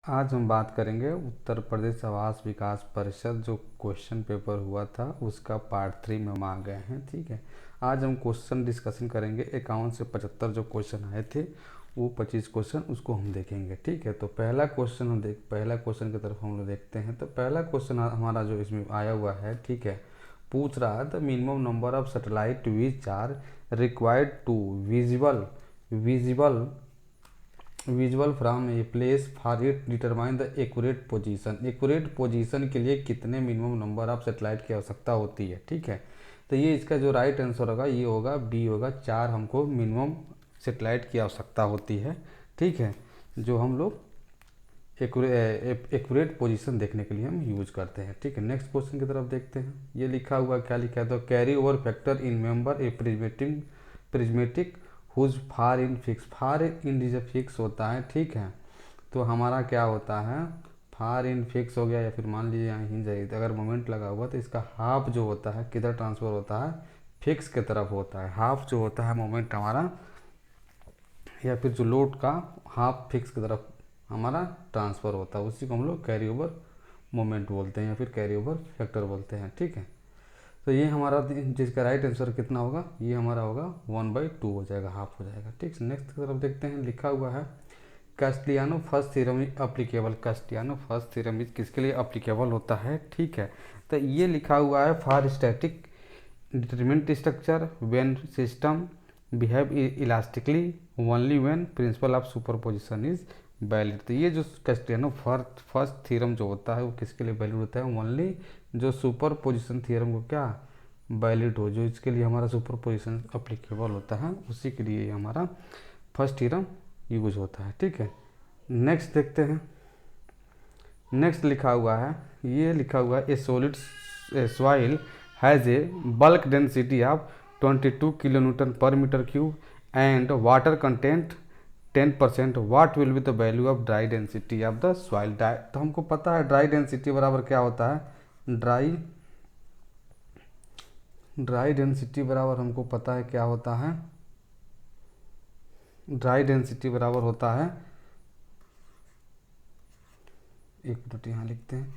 आज हम बात करेंगे उत्तर प्रदेश आवास विकास परिषद जो क्वेश्चन पेपर हुआ था उसका पार्ट 3 में हम आ गए हैं। ठीक है, आज हम क्वेश्चन डिस्कशन करेंगे। 51 से 75 जो क्वेश्चन आए थे वो 25 क्वेश्चन उसको हम देखेंगे। ठीक है, तो पहला क्वेश्चन की तरफ हम लोग देखते हैं। तो पहला क्वेश्चन हमारा जो इसमें आया हुआ है, ठीक है, पूछ रहा है the minimum number of satellite which are required to visible visual from a place for it determine the accurate position. Accurate position के लिए कितने मिनिमम नंबर ऑफ सेटेलाइट की आवश्यकता होती है। ठीक है, तो ये इसका जो राइट आंसर होगा ये होगा बी होगा। 4 हमको मिनिमम सेटेलाइट की आवश्यकता होती है। ठीक है, जो हम लोग एक्यूरेट पोजीशन देखने के लिए हम यूज करते हैं। ठीक है, नेक्स्ट क्वेश्चन की तरफ देखते हैं। ये लिखा हुआ क्या लिखा है, तो carry over factor in member a prismatic whose far end fix. Far end जब फिक्स होता है, ठीक है, तो हमारा क्या होता है, फार इन फिक्स हो गया या फिर मान लीजिए यहाँ हिंज है, तो अगर मोमेंट लगा हुआ तो इसका हाफ जो होता है किधर ट्रांसफर होता है, फिक्स की तरफ होता है। हाफ जो होता है मोमेंट हमारा, या फिर जो लोड का हाफ फिक्स की तरफ हमारा ट्रांसफ़र होता है, उसी को हम लोग कैरी ओवर मोमेंट बोलते हैं या फिर कैरी ओवर फैक्टर बोलते हैं। ठीक है, तो ये हमारा जिसका राइट आंसर कितना होगा, ये हमारा होगा 1/2 हो जाएगा, हाफ हो जाएगा। ठीक है, नेक्स्ट की तरफ देखते हैं। लिखा हुआ है Castigliano first theorem is applicable. Castigliano first theorem is किसके लिए अप्लीकेबल होता है। ठीक है, तो ये लिखा हुआ है for static determinant structure when system behave elastically only when principle of superposition is valid. तो ये जो कैस्टिलियानो फर्स्ट थ्योरम जो होता है वो किसके लिए वैलिड होता है, ओनली जो सुपर पोजिशन थ्योरम को क्या वैलिड हो, जो इसके लिए हमारा सुपर पोजिशन अप्लीकेबल होता है उसी के लिए हमारा फर्स्ट थ्योरम यूज होता है। ठीक है, नेक्स्ट देखते हैं। नेक्स्ट लिखा हुआ है, ये लिखा हुआ है a solid soil has a bulk density of 22 kilo newton per metre cube and water content 10%। What will be the value of dry density of the soil. तो हमको पता है ड्राई डेंसिटी बराबर क्या होता है, ड्राई डेंसिटी बराबर हमको पता है क्या होता है, ड्राई डेंसिटी बराबर होता है, एक मिनट यहाँ लिखते हैं,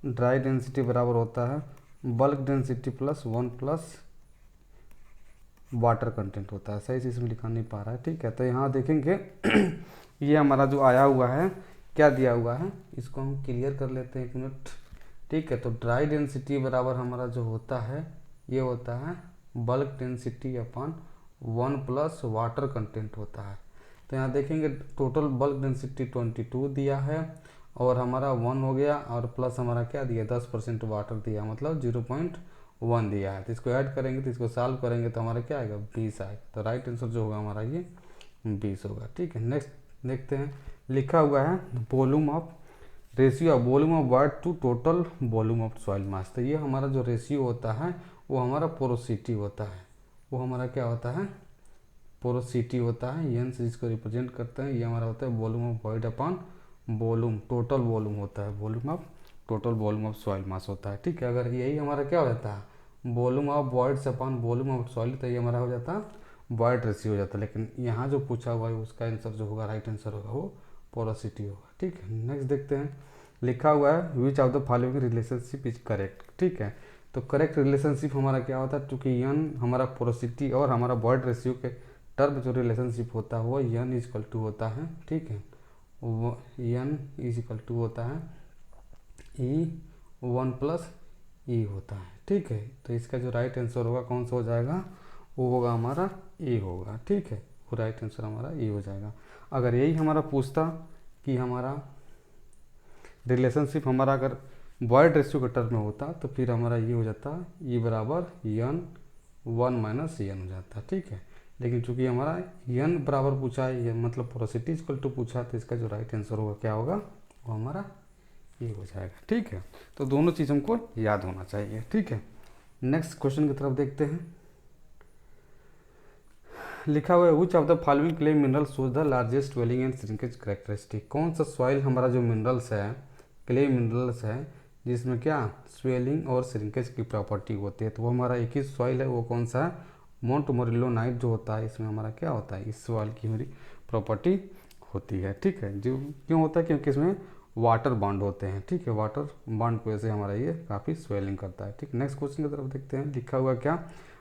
ड्राई डेंसिटी बराबर होता है bulk density plus 1 plus water content होता है। सही चीज़ में लिखा नहीं पा रहा है। ठीक है, तो यहाँ देखेंगे ये हमारा जो आया हुआ है क्या दिया हुआ है, इसको हम क्लियर कर लेते हैं, एक मिनट। ठीक है, तो ड्राई डेंसिटी बराबर हमारा जो होता है ये होता है bulk density upon 1 plus water content होता है। तो यहाँ देखेंगे टोटल बल्क डेंसिटी 22 दिया है और हमारा 1 हो गया और प्लस हमारा क्या दिया 10% वाटर दिया, मतलब 0.1 दिया है। तो इसको ऐड करेंगे तो इसको सॉल्व करेंगे तो हमारा क्या आएगा 20 आएगा। तो राइट आंसर जो होगा हमारा ये 20 होगा। ठीक है, नेक्स्ट देखते हैं। लिखा हुआ है volume of ratio of volume of water to total volume of soil mass. तो ये हमारा जो रेशियो होता है वो हमारा पोरोसिटी होता है, वो हमारा क्या होता है पोरोसिटी होता है, एन से इसको रिप्रेजेंट करते हैं। ये हमारा होता है volume of void upon volume, total volume होता है, volume of total volume of soil मास होता है। ठीक है, अगर यही हमारा क्या हो जाता है volume of voids upon volume of soil, तो ये हमारा हो जाता है वॉइड रेशियो हो जाता है। लेकिन यहाँ जो पूछा हुआ है उसका आंसर जो होगा राइट आंसर होगा वो पोरोसिटी होगा। ठीक है, नेक्स्ट देखते हैं। लिखा हुआ है विच of the following relationship is correct. ठीक है, तो करेक्ट रिलेशनशिप हमारा क्या होता है, क्योंकि यन हमारा पोरोसिटी और हमारा वॉइड रेशियो के टर्म जो रिलेशनशिप होता है वो यन इज इक्वल टू होता है। ठीक है, वो यन इज इक्वल टू होता है E1 प्लस ई होता है। ठीक है, तो इसका जो राइट आंसर होगा कौन सा हो जाएगा, वो होगा हमारा ए होगा। ठीक है, वो राइट आंसर हमारा ए हो जाएगा। अगर यही हमारा पूछता कि हमारा रिलेशनशिप हमारा अगर वॉइड रेशियो के टर्म में होता तो फिर हमारा ये हो जाता ई बराबर यन 1 माइनस यन हो जाता। ठीक है, लेकिन चूंकि हमारा यन बराबर पूछा है, मतलब पोरोसिटी इक्वल टू पूछा, तो इसका जो राइट आंसर होगा क्या होगा, वो हमारा ये हो जाएगा। ठीक है, तो दोनों चीज़ हमको याद होना चाहिए। ठीक है, नेक्स्ट क्वेश्चन की तरफ देखते हैं। लिखा हुआ है विच of the following clay mineral shows the largest swelling and shrinkage characteristic. कौन सा सॉइल हमारा जो मिनरल्स है, क्ले मिनरल्स है, जिसमें क्या स्वेलिंग और श्रिंकेज की प्रॉपर्टी होती है, तो वो हमारा एक ही सॉइल है। वो कौन सा है, माउंट मोरिलोनाइट जो होता है, इसमें हमारा क्या होता है, इस सॉइल की हमारी प्रॉपर्टी होती है। ठीक है, जो क्यों होता है, क्योंकि इसमें वाटर बॉन्ड होते हैं, ठीक है। वाटर बॉन्ड की वजह से हमारा ये काफ़ी स्वेलिंग करता है, ठीक। नेक्स्ट क्वेश्चन की तरफ देखते हैं। लिखा हुआ क्या,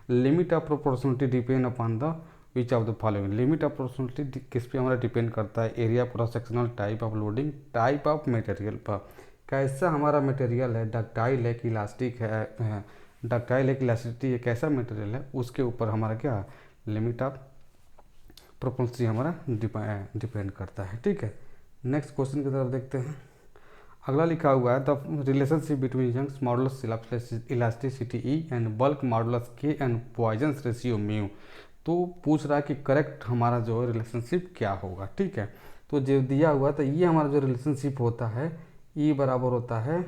limit of proportionality depend upon the which of the following. Limit of proportionality किस पे हमारा डिपेंड करता है, area, cross sectional, type of loading, type of material पर। कैसा हमारा मटेरियल है, डक्टाइल है कि इलास्टिक है, डक्टाइल है कि इलास्टिसिटी है, कैसा मटेरियल है, उसके ऊपर हमारा क्या लिमिट ऑफ प्रोपोर्शनलिटी हमारा डिपेंड करता है, ठीक है। नेक्स्ट क्वेश्चन की तरफ देखते हैं। अगला लिखा हुआ है the relationship between Young's modulus elasticity E and bulk modulus K and Poisson's ratio mu. तो पूछ रहा है कि करेक्ट हमारा जो रिलेशनशिप क्या होगा, ठीक है। तो जो दिया हुआ तो ये हमारा जो रिलेशनशिप होता है ई बराबर होता है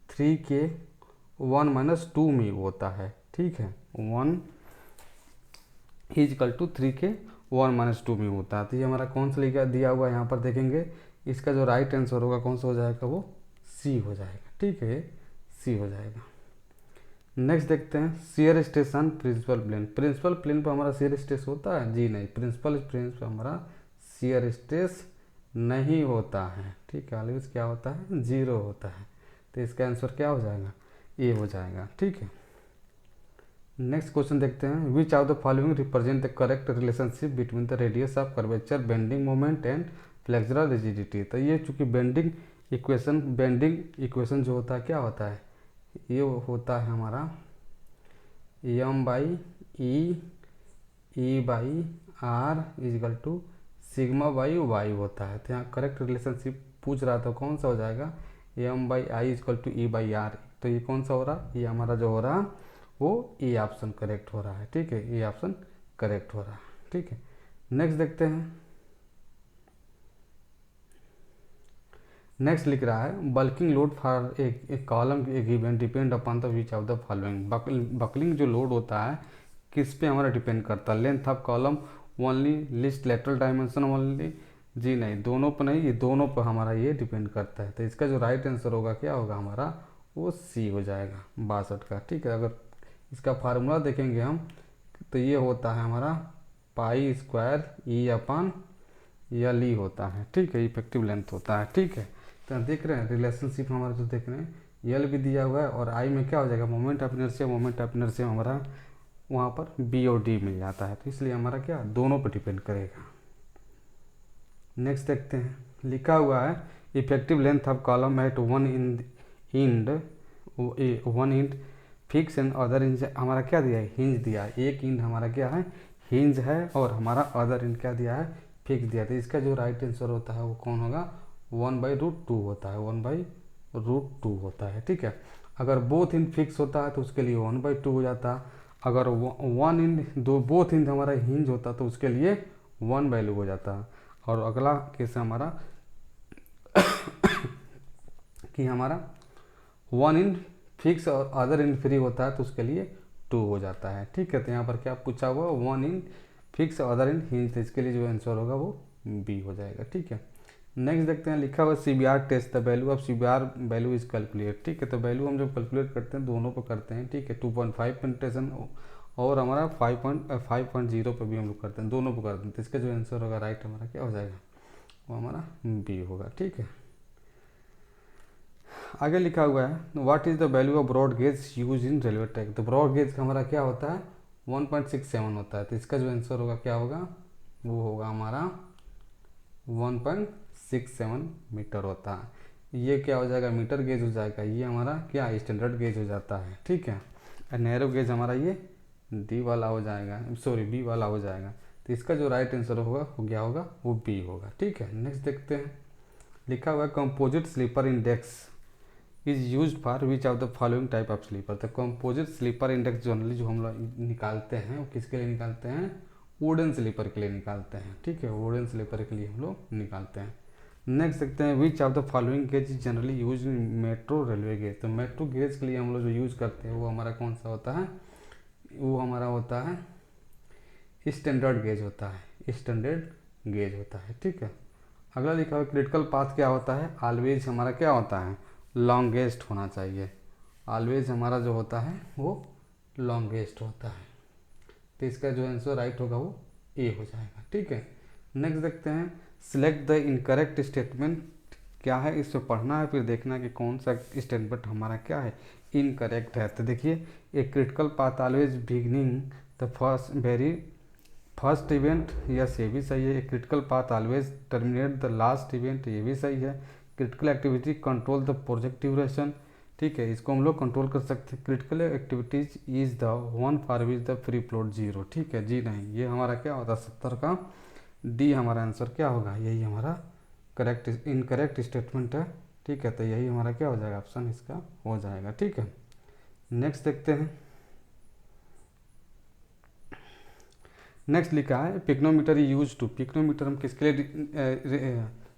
3k1 - 2 म्यू होता है, ठीक है। 1 = 3k1 - 2 म्यू होता है। तो ये हमारा कौन सा लिखा दिया हुआ है यहाँ पर देखेंगे, इसका जो राइट आंसर होगा कौन सा हो जाएगा, वो सी हो जाएगा, ठीक है, सी हो जाएगा। नेक्स्ट देखते हैं shear stress on principal plane. Principal plane पर हमारा शियर स्ट्रेस होता है, जी नहीं, प्रिंसिपल प्लेन पर हमारा शियर स्ट्रेस नहीं होता है, ठीक है। ऑलवेज क्या होता है, 0 होता है। तो इसका आंसर क्या हो जाएगा, ए हो जाएगा, ठीक है। नेक्स्ट क्वेश्चन देखते हैं। विच of the following represent the correct relationship between the radius of curvature, bending moment and flexural rigidity. तो ये चूंकि बेंडिंग इक्वेशन जो होता है क्या होता है, ये होता है हमारा m/e/r = σ/y होता है। तो यहाँ करेक्ट रिलेशनशिप पूछ रहा था कौन सा हो जाएगा, m/i = e/r। तो ये कौन सा हो रहा, ये हमारा जो हो रहा वो ए ऑप्शन करेक्ट हो रहा है, ठीक है, ए ऑप्शन करेक्ट हो रहा है, ठीक है। नेक्स्ट देखते हैं। नेक्स्ट लिख रहा है buckling load for a column a given depend upon the which of the following. Buckling जो लोड होता है किस पे हमारा डिपेंड करता है, length of column only, least lateral dimension only, जी नहीं, दोनों पर नहीं, ये दोनों पर हमारा ये डिपेंड करता है। तो इसका जो राइट आंसर होगा क्या होगा हमारा, वो सी हो जाएगा 62 का, ठीक है। अगर इसका फार्मूला देखेंगे हम तो ये होता है हमारा π² E/L होता है, ठीक है, इफेक्टिव लेंथ होता है, ठीक है। तो देख रहे हैं रिलेशनशिप हमारा जो देख रहे हैं, यल भी दिया हुआ है और आई में क्या हो जाएगा, मोमेंट ऑफ इनर्शिया हमारा वहाँ पर बी और डी मिल जाता है। तो इसलिए हमारा क्या दोनों पर डिपेंड करेगा। नेक्स्ट देखते हैं। लिखा हुआ है effective length of column at one end fix and other hinge, हमारा क्या दिया है, हिंज दिया है। एक इंड हमारा क्या है, हिंज है, और हमारा अदर इंड क्या दिया है, फिक्स दिया। तो इसका जो राइट आंसर होता है वो कौन होगा, 1/√2 होता है, 1/√2 होता है, ठीक है। अगर बोथ इंड फिक्स होता है तो उसके लिए 1/2 हो जाता। अगर वन इंड बोथ इंड हमारा हिंज होता तो उसके लिए 1/2 हो जाता। और अगला केस हमारा कि हमारा वन इंड फिक्स और अदर इंड फ्री होता है तो उसके लिए 2 हो जाता है, ठीक है। तो यहाँ पर क्या पूछा हुआ, one end fix other end hinge, तो इसके लिए जो आंसर होगा वो बी हो जाएगा, ठीक है। नेक्स्ट देखते हैं। लिखा हुआ CBR test, the value of CBR value is calculate, ठीक है। तो वैल्यू हम जब कैलकुलेट करते हैं दोनों पर करते हैं, ठीक है। 2.5 पेनिट्रेशन और हमारा 5.0 पर भी हम लोग करते हैं, दोनों पर करते हैं। तो इसका जो आंसर होगा राइट हमारा क्या हो जाएगा, वो हमारा बी होगा, ठीक है। आगे लिखा हुआ है what is the value of broad gauge use in railway track. तो ब्रॉड गेज का हमारा क्या होता है, 1.67 होता है। तो इसका जो आंसर होगा क्या होगा, वो होगा हमारा 1.67 मीटर होता है। ये क्या हो जाएगा, मीटर गेज हो जाएगा। ये हमारा क्या स्टैंडर्ड गेज हो जाता है, ठीक है। और नैरो गेज हमारा ये डी वाला हो जाएगा, सॉरी बी वाला हो जाएगा। तो इसका जो राइट आंसर होगा वो क्या होगा, वो बी होगा, ठीक है। नेक्स्ट देखते हैं। लिखा हुआ है composite sleeper index is use for which of the following type of sleeper. तो कंपोजिट स्लीपर इंडेक्स जनरली जो हम लोग निकालते हैं वो किसके लिए निकालते हैं, वुडन स्लीपर के लिए निकालते हैं, ठीक है, वुडन स्लीपर के लिए हम लोग निकालते हैं। नेक्स्ट देखते हैं विच of the following gauge is generally use in metro railway gauge. तो मेट्रो गेज के लिए हम लोग जो यूज़ करते हैं वो हमारा कौन सा होता है, वो हमारा होता है स्टैंडर्ड गेज होता है, स्टैंडर्ड गेज होता है, ठीक है। अगला लिखा हुआ क्रिटिकल पाथ क्या होता है, ऑलवेज हमारा क्या होता है, लॉन्गेस्ट होना चाहिए। ऑलवेज हमारा जो होता है वो लॉन्गेस्ट होता है। तो इसका जो आंसर राइट होगा वो ए हो जाएगा, ठीक है। नेक्स्ट देखते हैं सिलेक्ट द इनकरेक्ट स्टेटमेंट क्या है, इससे पढ़ना है, फिर देखना है कि कौन सा स्टेटमेंट हमारा क्या है, इनकरेक्ट है। तो देखिए, a critical path always beginning the first event, yes ये भी सही है। A critical path always terminate the last event, ये भी सही है। Critical activity control the project duration, ठीक है, इसको हम लोग कंट्रोल कर सकते हैं। Critical activities is the one for which the free float zero, ठीक है जी नहीं, ये हमारा क्या होता है 70 का डी हमारा आंसर क्या होगा, यही हमारा करेक्ट इनकरेक्ट स्टेटमेंट है, ठीक है। तो यही हमारा क्या हो जाएगा, ऑप्शन इसका हो जाएगा, ठीक है। नेक्स्ट देखते हैं। नेक्स्ट लिखा है पिक्नोमीटर यूज टू, पिक्नोमीटर हम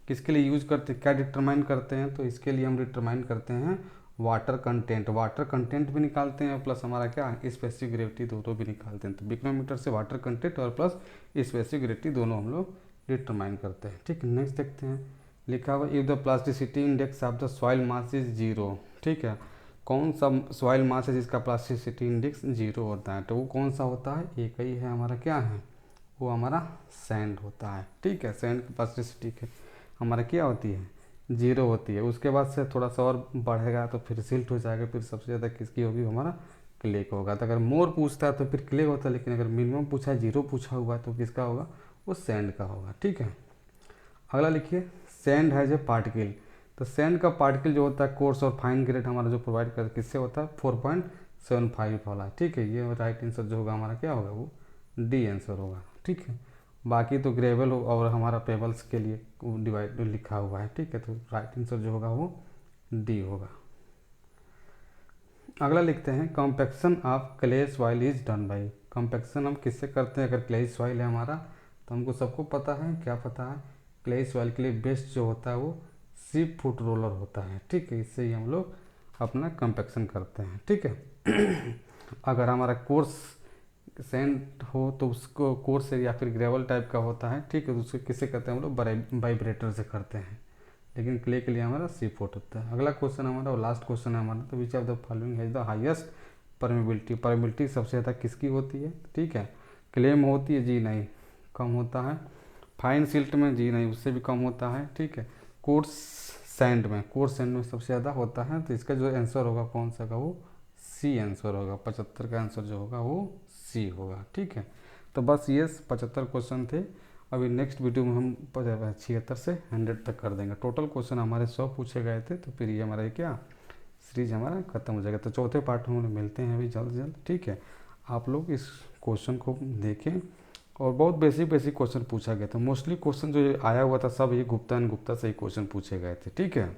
किसके लिए यूज करते हैं, क्या डिटरमाइन करते हैं, तो इसके लिए हम डिटरमाइन करते हैं वाटर कंटेंट, वाटर कंटेंट भी निकालते हैं प्लस हमारा क्या स्पेसिफिक ग्रेविटी दोनों भी निकालते हैं। तो पिक्नोमीटर से वाटर कंटेंट और प्लस स्पेसिफिक ग्रेविटी दोनों हम लोग डिटरमाइन करते हैं, ठीक है। नेक्स्ट देखते हैं, लिखा हुआ if the plasticity index of the soil mass is zero, ठीक है, कौन सा सॉइल मास है जिसका प्लास्टिसिटी इंडेक्स जीरो होता है, तो वो कौन सा होता है, एक ही है हमारा क्या है, वो हमारा सैंड होता है, ठीक है। सैंड की प्लास्टिसिटी हमारा क्या होती है, जीरो होती है। उसके बाद से थोड़ा सा और बढ़ेगा तो फिर सिल्ट हो जाएगा, फिर सबसे ज़्यादा किसकी होगी, हमारा क्ले का होगा। तो अगर मोर पूछता है तो फिर क्ले होता है, लेकिन अगर मिनिमम पूछा है, जीरो पूछा हुआ है, तो किसका होगा, वो सैंड का होगा, ठीक है। अगला लिखिए, सैंड हैज ए पार्टिकल, तो सैंड का पार्टिकल जो होता है कोर्स और फाइन ग्रेड हमारा जो प्रोवाइड कर किससे होता है 4.75 वाला, ठीक है। ये राइट आंसर जो होगा हमारा क्या होगा, वो डी आंसर होगा, ठीक है। बाकी तो ग्रेवल और हमारा पेबल्स के लिए डिवाइड लिखा हुआ है, ठीक है। तो राइट आंसर जो होगा वो डी होगा। अगला लिखते हैं compaction of clay soil is done by, compaction हम किससे करते हैं, अगर क्ले सॉइल है हमारा तो हमको सबको पता है, क्या पता है, क्ले सॉइल के लिए बेस्ट जो होता है वो सीप फुट रोलर होता है, ठीक है। इससे ही हम लोग अपना कॉम्पैक्शन करते हैं, ठीक है। अगर हमारा कोर्स सैंड हो तो उसको कोर्स या फिर ग्रेवल टाइप का होता है, ठीक है, तो उसको किससे करते हैं हम लोग वाइब्रेटर से करते हैं, लेकिन क्ले के लिए हमारा सी फोट होता है। अगला क्वेश्चन हमारा और लास्ट क्वेश्चन है हमारा, तो विच of the following has the highest permeability, permeability सबसे ज़्यादा किसकी होती है, ठीक है, क्ले में होती है, जी नहीं, कम होता है। फाइन सिल्ट में, जी नहीं, उससे भी कम होता है, ठीक है। कोर्स सैंड में सबसे ज़्यादा होता है। तो इसका जो आंसर होगा कौन सा का, वो सी आंसर होगा, 75 का आंसर जो होगा वो सी होगा, ठीक है। तो बस ये 75 क्वेश्चन थे। अभी नेक्स्ट वीडियो में हम 76 से 100 तक कर देंगे। टोटल क्वेश्चन हमारे 100 पूछे गए थे, तो फिर ये हमारा क्या सीरीज हमारा खत्म हो जाएगा। तो चौथे पार्ट में मिलते हैं अभी जल्द, ठीक है। आप लोग इस क्वेश्चन को देखें, और बहुत बेसिक क्वेश्चन पूछा गया था। मोस्टली क्वेश्चन जो आया हुआ था सब ये गुप्ता एंड गुप्ता से ही क्वेश्चन पूछे गए थे, ठीक है।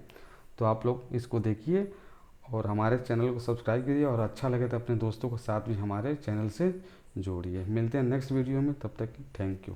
तो आप लोग इसको देखिए और हमारे चैनल को सब्सक्राइब कीजिए, और अच्छा लगे तो अपने दोस्तों के साथ भी हमारे चैनल से जोड़िए। मिलते हैं नेक्स्ट वीडियो में, तब तक थैंक यू।